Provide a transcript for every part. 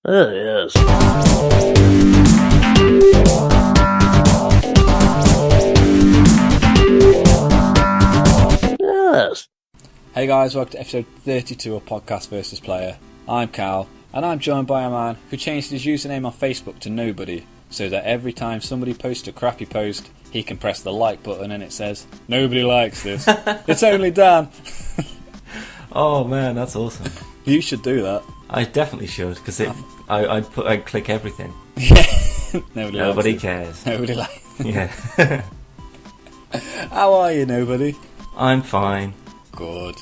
Oh, yes. Yes. Hey guys, welcome to episode 32 of Podcast vs. Player. I'm Cal, and I'm joined by a man who changed his username on Facebook to Nobody, so that every time somebody posts a crappy post, he can press the like button and it says, "Nobody likes this. It's only Dan." Oh man, that's awesome. You should do that. I definitely should, because I'd click everything. Nobody cares. Nobody likes. Yeah. How are you, Nobody? I'm fine. Good.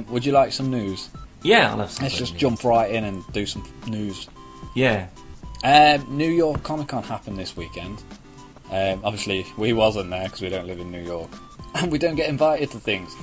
Would you like some news? Yeah, I'll have some. Let's just news. jump right in and do some news. Yeah. New York Comic Con happened this weekend. Obviously, we wasn't there because we don't live in New York. And we don't get invited to things.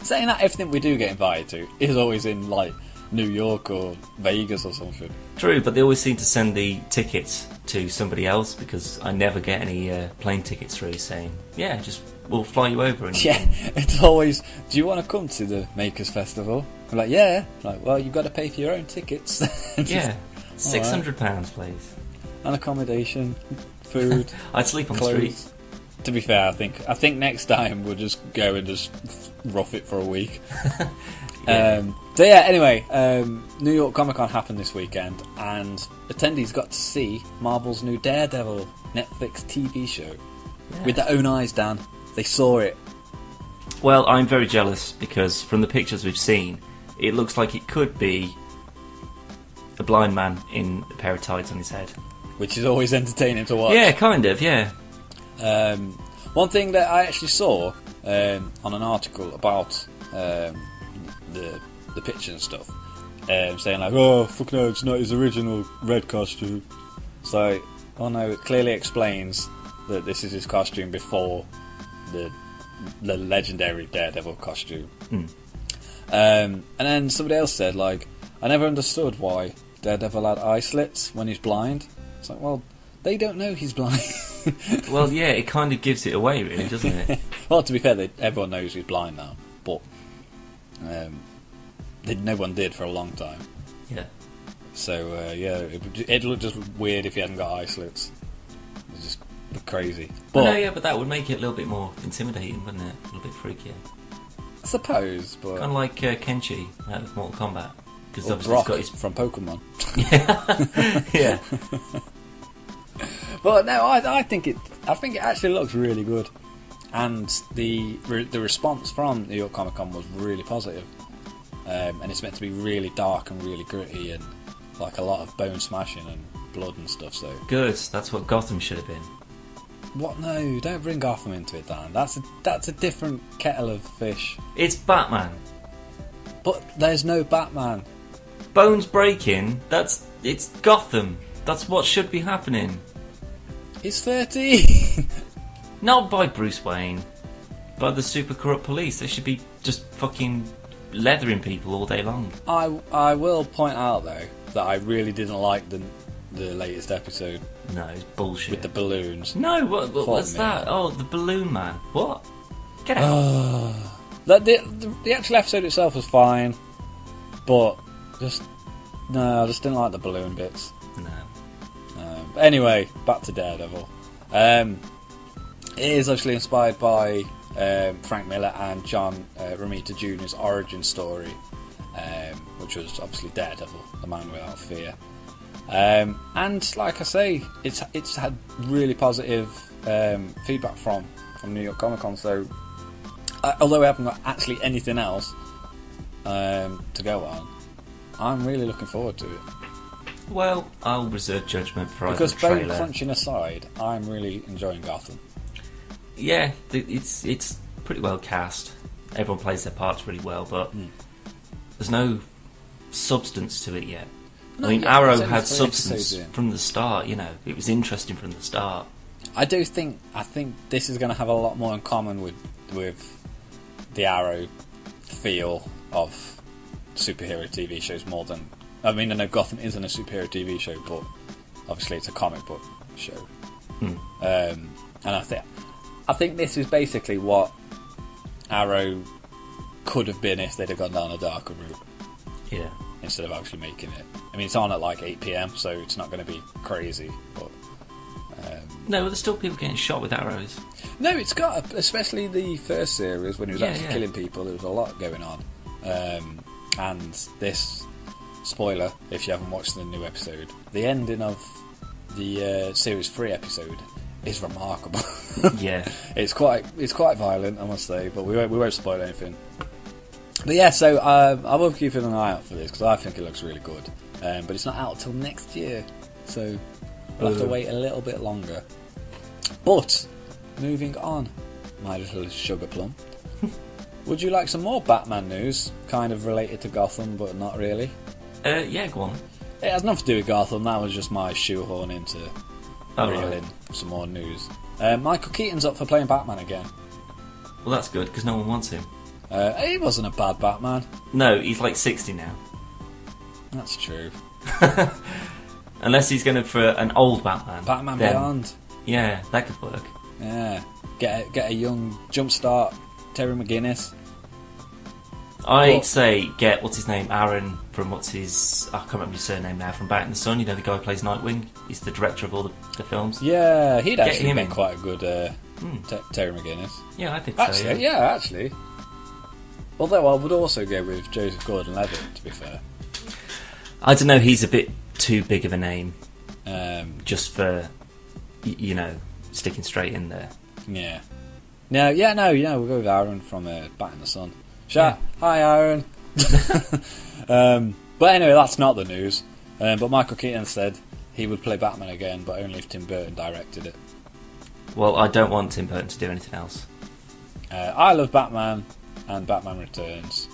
Saying that, everything we do get invited to is always in, like, New York or Vegas or something. True, but they always seem to send the tickets to somebody else, because I never get any plane tickets through saying, yeah, just we'll fly you over. And yeah, it's always, do you want to come to the Makers Festival? I'm like, yeah. Like, well, you've got to pay for your own tickets. Yeah, £600, please. And accommodation, food. I'd sleep on clothes. the street. To be fair, I think next time we'll just go and just rough it for a week. Yeah. Anyway, New York Comic Con happened this weekend, and attendees got to see Marvel's new Daredevil Netflix TV show with their own eyes. Dan, they saw it. Well, I'm very jealous, because from the pictures we've seen, it looks like it could be a blind man in a pair of tights on his head. Which is always entertaining to watch. Yeah, kind of, yeah. One thing that I actually saw on an article about the picture and stuff, saying like, oh, fuck no, it's not his original red costume. So, oh no, it clearly explains that this is his costume before the legendary Daredevil costume. And then somebody else said, like, I never understood why Daredevil had eye slits when he's blind. It's like, well, they don't know he's blind. Well, yeah, it kind of gives it away, really, doesn't it? Well, to be fair, everyone knows he's blind now, but no one did for a long time. Yeah. So, yeah, it'd look just weird if he hadn't got eye slits. It's just crazy. But No, yeah, but that would make it a little bit more intimidating, wouldn't it? A little bit freakier. I suppose, but... Kind of like Kenshi out of Mortal Kombat. Because Or obviously Brock he's got his... from Pokemon. Yeah. But no, I think it actually looks really good, and the response from New York Comic Con was really positive, and it's meant to be really dark and really gritty and like a lot of bone smashing and blood and stuff. So Good, that's what Gotham should have been. what? No, don't bring Gotham into it, Dan. That's a different kettle of fish. It's Batman. But there's no Batman. Bones breaking, it's Gotham. That's what should be happening. He's 13. Not by Bruce Wayne. By the super corrupt police. They should be just fucking leathering people all day long. I will point out though that I really didn't like the latest episode No, it's bullshit. with the balloons. No, what's me. that? Oh, the balloon man. What? Get out. The actual episode itself was fine, but I just didn't like the balloon bits. No. But anyway, back to Daredevil. It is actually inspired by Frank Miller and John Romita Jr.'s origin story, which was obviously Daredevil, the man without fear. And like I say, it's had really positive feedback from New York Comic Con. So although we haven't got actually anything else to go on, I'm really looking forward to it. Well, I'll reserve judgment for Because either bone trailer. crunching aside, I'm really enjoying Gotham. Yeah, it's pretty well cast. Everyone plays their parts really well, but there's no substance to it yet. No, I mean, yeah, Arrow there's only had 3 substance episodes in. from the start. You know, it was interesting from the start. I think this is going to have a lot more in common with the Arrow feel of superhero TV shows more than... I mean, I know Gotham isn't a superhero TV show, but obviously it's a comic book show. And I think this is basically what Arrow could have been if they'd have gone down a darker route. Yeah. instead of actually making it. I mean, it's on at like 8 p.m, so it's not going to be crazy. But no, but there's still people getting shot with arrows. no, it's got, especially the first series when he was actually killing people. There was a lot going on, and this spoiler, if you haven't watched the new episode, the ending of the series 3 episode is remarkable. Yeah, it's quite violent, I must say, but we won't spoil anything. But yeah, so I will keep an eye out for this because I think it looks really good. But it's not out till next year, so we'll have to wait a little bit longer. But moving on, my little sugar plum. Would you like some more Batman news, kind of related to Gotham, but not really? Yeah, go on. It has nothing to do with Gotham. That was just my shoehorn into reel in some more news. Michael Keaton's up for playing Batman again. Well, that's good because no one wants him. He wasn't a bad Batman. No, he's like 60 now. That's true. Unless he's going for an old Batman. Batman then, Beyond. Yeah, that could work. Yeah, get a young jumpstart Terry McGinnis. I'd say get what's his name, Aaron from I can't remember his surname now, from Back in the Sun. You know, the guy who plays Nightwing. He's the director of all the films. Yeah, he'd Get actually him been in. quite a good Terry McGinnis. Yeah, I think Actually, so. yeah, actually. Although I would also go with Joseph Gordon-Levitt, to be fair. I don't know. He's a bit too big of a name, Just for sticking straight in there. Yeah. No, we'll go with Aaron from Back in the Sun. Chat. Yeah. Hi, Aaron. But anyway, that's not the news. But Michael Keaton said he would play Batman again, but only if Tim Burton directed it. Well, I don't want Tim Burton to do anything else. I love Batman and Batman Returns,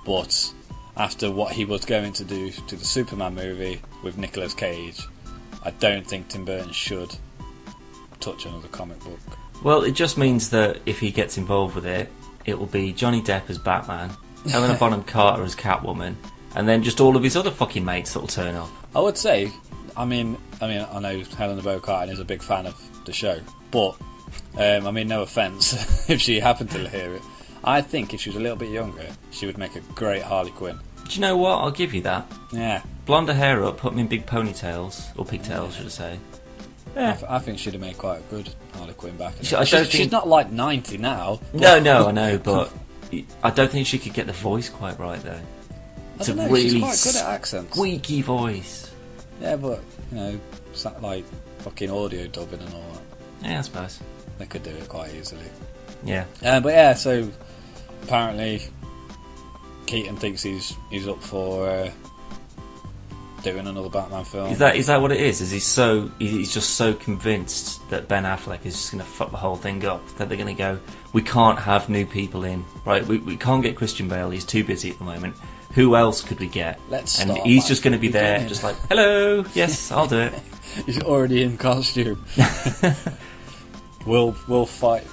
but after what he was going to do to the Superman movie with Nicolas Cage, I don't think Tim Burton should touch another comic book. Well, it just means that if he gets involved with it, it will be Johnny Depp as Batman, Helena Bonham Carter as Catwoman, and then just all of his other fucking mates that'll turn up. I would say, I mean, I know Helena Bonham Carter is a big fan of the show, but no offence if she happened to hear it. I think if she was a little bit younger, she would make a great Harley Quinn. Do you know what? I'll give you that. Yeah. Blonde her hair up, put them in big ponytails, or pigtails, should I say. Yeah. I think she'd have made quite a good Harley Quinn back in she's not like 90 now. No, I know, but I don't think she could get the voice quite right, though. It's a really she's quite good at accents. Squeaky voice. Yeah, but, like fucking audio dubbing and all that. Yeah, I suppose. They could do it quite easily. Yeah. But yeah, so apparently Keaton thinks he's up for doing another Batman film. Is that what it is? He's just so convinced that Ben Affleck is just going to fuck the whole thing up that they're going to go, we can't have new people in, right? We can't get Christian Bale. He's too busy at the moment. Who else could we get? And he's just going to be there, just like, hello, yes, I'll do it. He's already in costume. We'll fight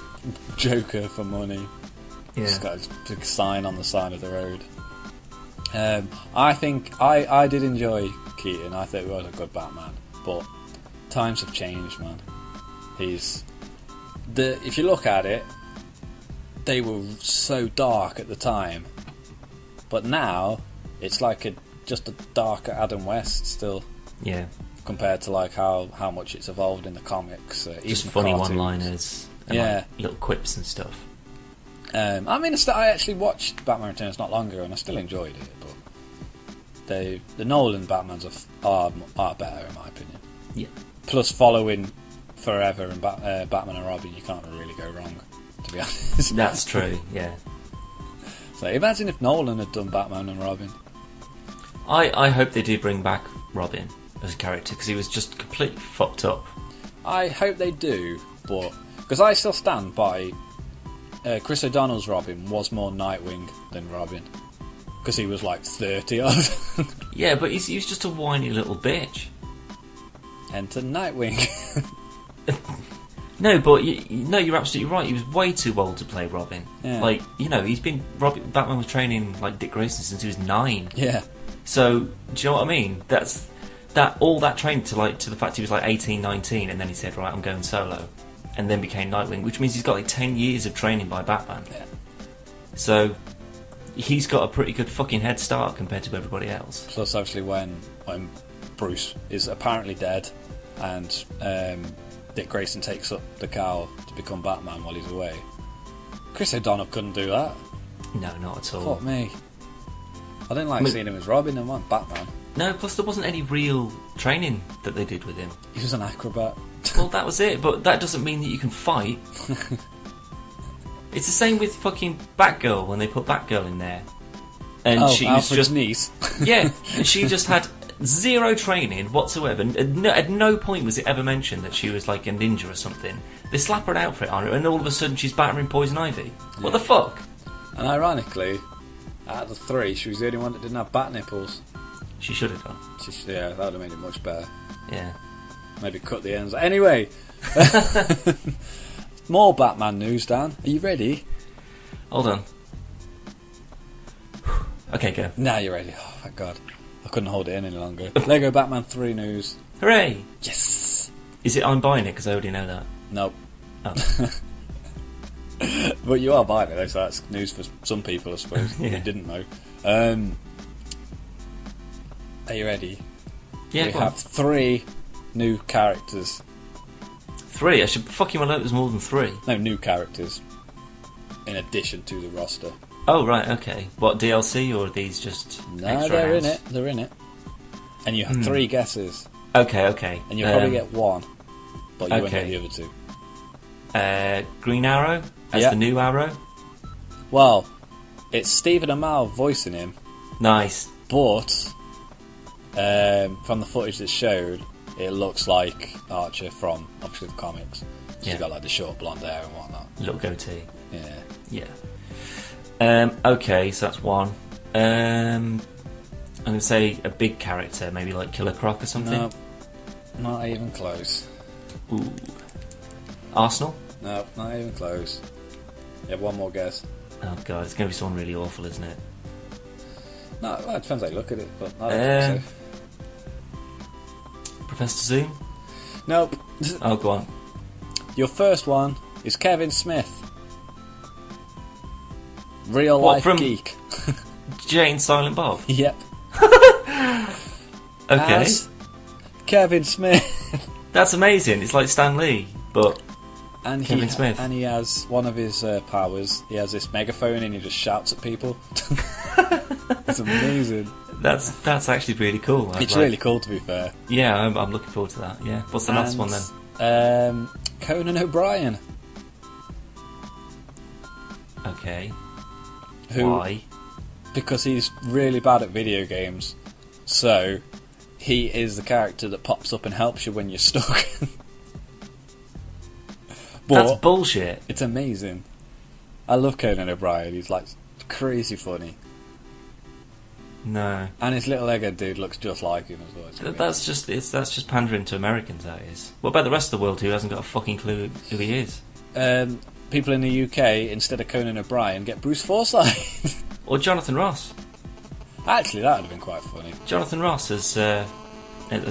Joker for money. Yeah. He's got a big sign on the side of the road. I think I did enjoy Keaton. I thought he was a good Batman, but times have changed, man. If you look at it, they were so dark at the time, but now it's like just a darker Adam West still. Yeah. Compared to like how much it's evolved in the comics, just even funny cartoons. One-liners, and like little quips and stuff. I actually watched Batman Returns not long ago, and I still enjoyed it. But the Nolan Batmans are better in my opinion. Yeah. Plus, following Forever and Batman and Robin, you can't really go wrong. To be honest. That's true. Yeah. So imagine if Nolan had done Batman and Robin. I hope they do bring back Robin as a character because he was just completely fucked up. I hope they do, but because I still stand by Chris O'Donnell's Robin was more Nightwing than Robin because he was like 30 odd. Yeah, but he was just a whiny little bitch. Enter Nightwing. No, but you're absolutely right. He was way too old to play Robin. Yeah. Like, he's been Batman was training like Dick Grayson since he was 9. Yeah. So, do you know what I mean? All that training to the fact he was like 18, 19, and then he said, right, I'm going solo, and then became Nightwing, which means he's got like 10 years of training by Batman. Yeah. So, he's got a pretty good fucking head start compared to everybody else. Plus, obviously, when Bruce is apparently dead, and Dick Grayson takes up the cowl to become Batman while he's away, Chris O'Donnell couldn't do that. No, not at all. Fuck me. I didn't like seeing him as Robin and one Batman. No, plus there wasn't any real training that they did with him. He was an acrobat. Well, that was it, but that doesn't mean that you can fight. It's the same with fucking Batgirl when they put Batgirl in there. And she was just niece. Yeah, and she just had zero training whatsoever. At no point was it ever mentioned that she was like a ninja or something. They slap her an outfit on her, and all of a sudden she's battering Poison Ivy. What the fuck? And ironically, out of the three, she was the only one that didn't have bat nipples. She should have done. Yeah, that would have made it much better. Yeah. Maybe cut the ends. Anyway, more Batman news, Dan. Are you ready? Hold on. Okay, go. Now you're ready. Oh, thank God. I couldn't hold it in any longer. Lego Batman 3 news. Hooray! Yes! Is it I'm buying it because I already know that? Nope. Oh. But you are buying it, though, so that's news for some people, I suppose, Yeah. who didn't know. Are you ready? Yeah, We go have on. 3 new characters. 3? I should fucking well hope there's more than 3. No, new characters. In addition to the roster. Oh, right, okay. What, DLC, or are these just No, extra they're rounds? in it. They're in it. And you have 3 guesses. Okay. And you'll probably get 1. But you won't get okay. the other 2. Green Arrow as Yep. the new Arrow. Well, it's Stephen Amell voicing him, Nice. but from the footage that showed, it looks like Archer from, obviously, the comics. So Yeah. he's got like the short blonde hair and whatnot. Little goatee. Yeah. Yeah. Okay, so that's 1. I'm going to say a big character, maybe like Killer Croc or something. No, not even close. Ooh. Arsenal? No, not even close. You have one more guess. Oh god, it's going to be someone really awful, isn't it? No, well, it depends how you look at it, but I don't think Professor Zoom? so. Nope. Oh, go on. Your first one is Kevin Smith. Real life from- geek. Jane Silent Bob? Yep. Okay. As Kevin Smith. That's amazing. It's like Stan Lee, but And Kevin Smith. And he has one of his powers. He has this megaphone and he just shouts at people. It's amazing. that's actually really cool. It's really cool, to be fair. Yeah, I'm looking forward to that. Yeah. What's the last one then? Conan O'Brien. Okay. Who, Why? Because he's really bad at video games. So, he is the character that pops up and helps you when you're stuck. That's But bullshit. it's amazing. I love Conan O'Brien. He's like crazy funny. No. And his little egghead dude looks just like him as well. It's That's just pandering to Americans, that is. What about the rest of the world who hasn't got a fucking clue who he is? people in the UK, instead of Conan O'Brien, get Bruce Forsyth. Or Jonathan Ross. Actually, that would have been quite funny. Jonathan Ross as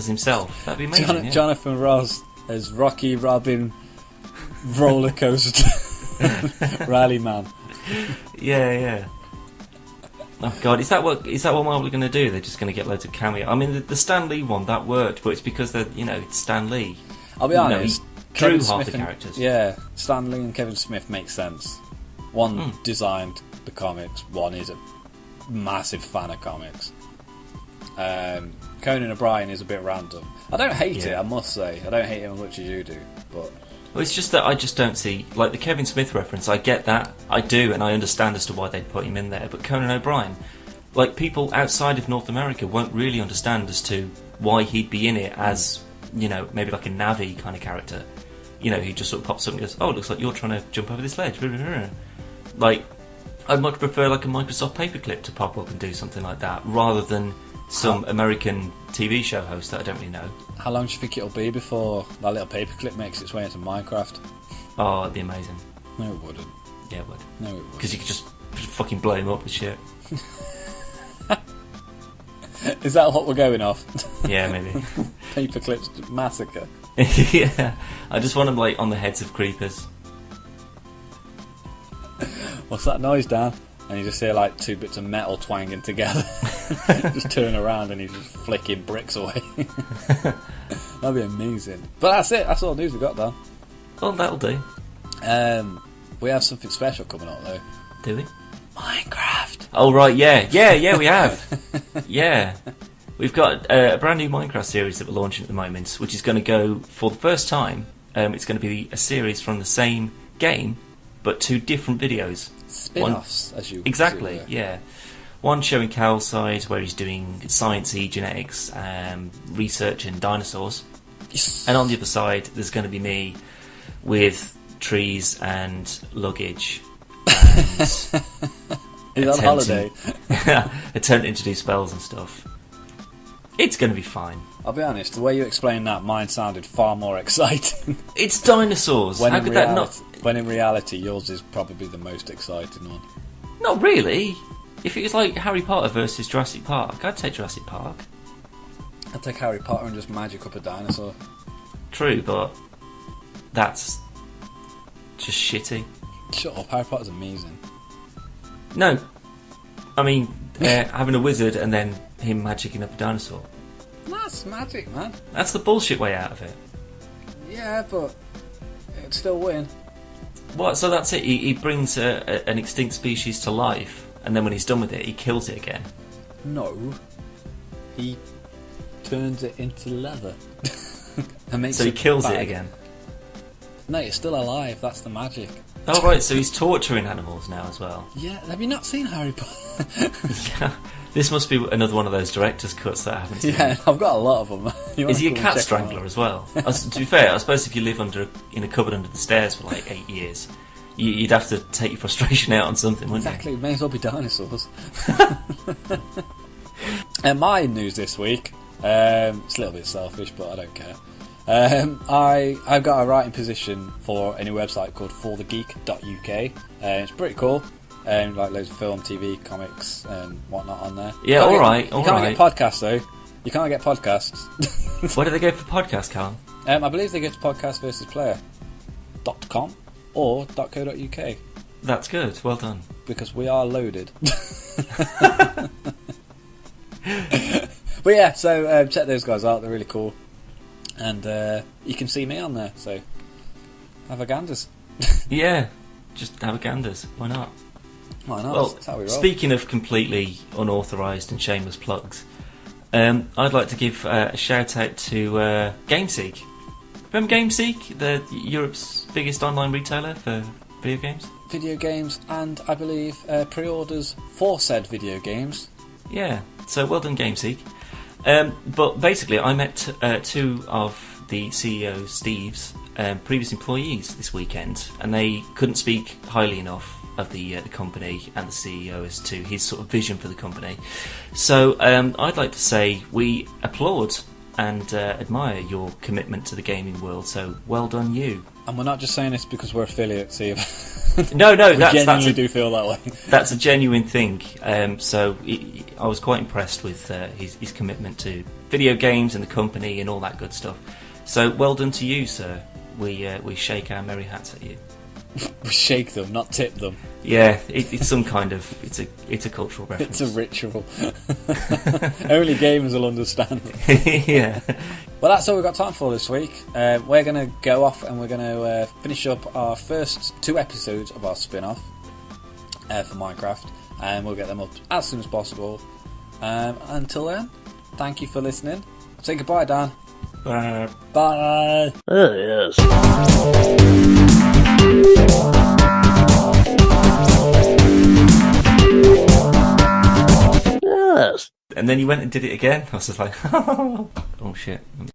himself. That'd be amazing. Yeah. Jonathan Ross as Rocky Robin roller coaster rally man. Yeah. Oh god, is that what Marvel are going to do? They're just going to get loads of cameo. I mean, the Stan Lee one that worked, but it's because it's Stan Lee. I'll be honest. He drew Kevin half Smith the characters. Yeah, Stan Lee and Kevin Smith make sense. One designed the comics. One is a massive fan of comics. Conan O'Brien is a bit random. I don't hate it, I must say. I don't hate him as much as you do, but. Well, it's just that I just don't see, like, the Kevin Smith reference, I get that, I do, and I understand as to why they'd put him in there, but Conan O'Brien, like, people outside of North America won't really understand as to why he'd be in it as, maybe like a Navi kind of character. He just sort of pops up and goes, oh, it looks like you're trying to jump over this ledge. Like, I'd much prefer, like, a Microsoft paperclip to pop up and do something like that, rather than some American TV show host that I don't really know. How long do you think it'll be before that little paperclip makes its way into Minecraft? Oh, it'd be amazing. No, it wouldn't. Yeah, it would. No, it wouldn't. Because you could just fucking blow him up with shit. Is that what we're going off? Yeah, maybe. Paperclips massacre. Yeah. I just want them, like, on the heads of creepers. What's that noise, Dan? and you just hear like two bits of metal twanging together. Just turn around and he's just flicking bricks away. That'd be amazing. But that's it. That's all the news we got, Dan. Well, that'll do. We have something special coming up though. Do we? Minecraft. Oh right, yeah, we have. Yeah, we've got a brand new Minecraft series that we're launching at the moment, which is going to go for the first time. It's going to be a series from the same game, but 2 different videos. Spin-offs, as you exactly, yeah. One showing Cal's side, where he's doing sciencey genetics, research in dinosaurs, Yes. and on the other side, there's going to be me with trees and luggage. He's on holiday. Attempting to do spells and stuff. It's going to be fine. I'll be honest, the way you explained that, mine sounded far more exciting. It's dinosaurs. How could that not? When in reality, yours is probably the most exciting one. Not really. If it was like Harry Potter versus Jurassic Park, I'd take Jurassic Park. I'd take Harry Potter and just magic up a dinosaur. True, but that's just shitty. Shut up, Harry Potter's amazing. No. I mean, having a wizard and then him magicking up a dinosaur. That's magic, man. That's the bullshit way out of it. Yeah, but it'd still win. What? So that's it? He brings an extinct species to life, and then when he's done with it, he kills it again? No. He turns it into leather. And makes so he kills bag. it again? No, it's still alive. That's the magic. Oh, right, so he's torturing animals now as well. Yeah, have you not seen Harry Potter? Yeah. This must be another one of those director's cuts that I haven't seen. Yeah, I've got a lot of them. Is he a cat strangler as well? To be fair, I suppose if you live in a cupboard under the stairs for like 8 years, you'd have to take your frustration out on something, wouldn't Exactly, it may as well be dinosaurs. And my news this week, it's a little bit selfish, but I don't care. I've got a writing position for a new website called forthegeek.uk. It's pretty cool. Like loads of film, TV, comics, and whatnot on there. Yeah, alright. You can't get podcasts though. You can't get podcasts. Where do they go for podcasts, Callum? I believe they go to podcastversusplayer.com or .co.uk. That's good. Well done. Because we are loaded. But yeah, so check those guys out. They're really cool. And you can see me on there, so have a ganders. Yeah, just have a ganders. Why not? Why not? Well, that's how we roll. Speaking of completely unauthorised and shameless plugs, I'd like to give a shout out to GameSeek. Remember GameSeek, Europe's biggest online retailer for video games? Video games and, I believe, pre-orders for said video games. Yeah, so well done GameSeek. But basically, I met 2 of the CEO Steve's previous employees this weekend, and they couldn't speak highly enough of the company and the CEO as to his sort of vision for the company. So I'd like to say we applaud and admire your commitment to the gaming world. So well done, you. And we're not just saying this because we're affiliates either. No, we genuinely do feel that way. That's a genuine thing. So I was quite impressed with his commitment to video games and the company and all that good stuff. So well done to you, sir. We shake our merry hats at you. We shake them, not tip them. Yeah, it's some kind of it's a cultural reference. It's a ritual. Only gamers will understand it. Yeah. Well, that's all we've got time for this week. We're going to go off and we're going to finish up our first 2 episodes of our spin-off for Minecraft, and we'll get them up as soon as possible. Until then, thank you for listening. Say goodbye, Dan. Bye. Bye. Oh, yes. Yes. And then you went and did it again. I was just like, oh shit.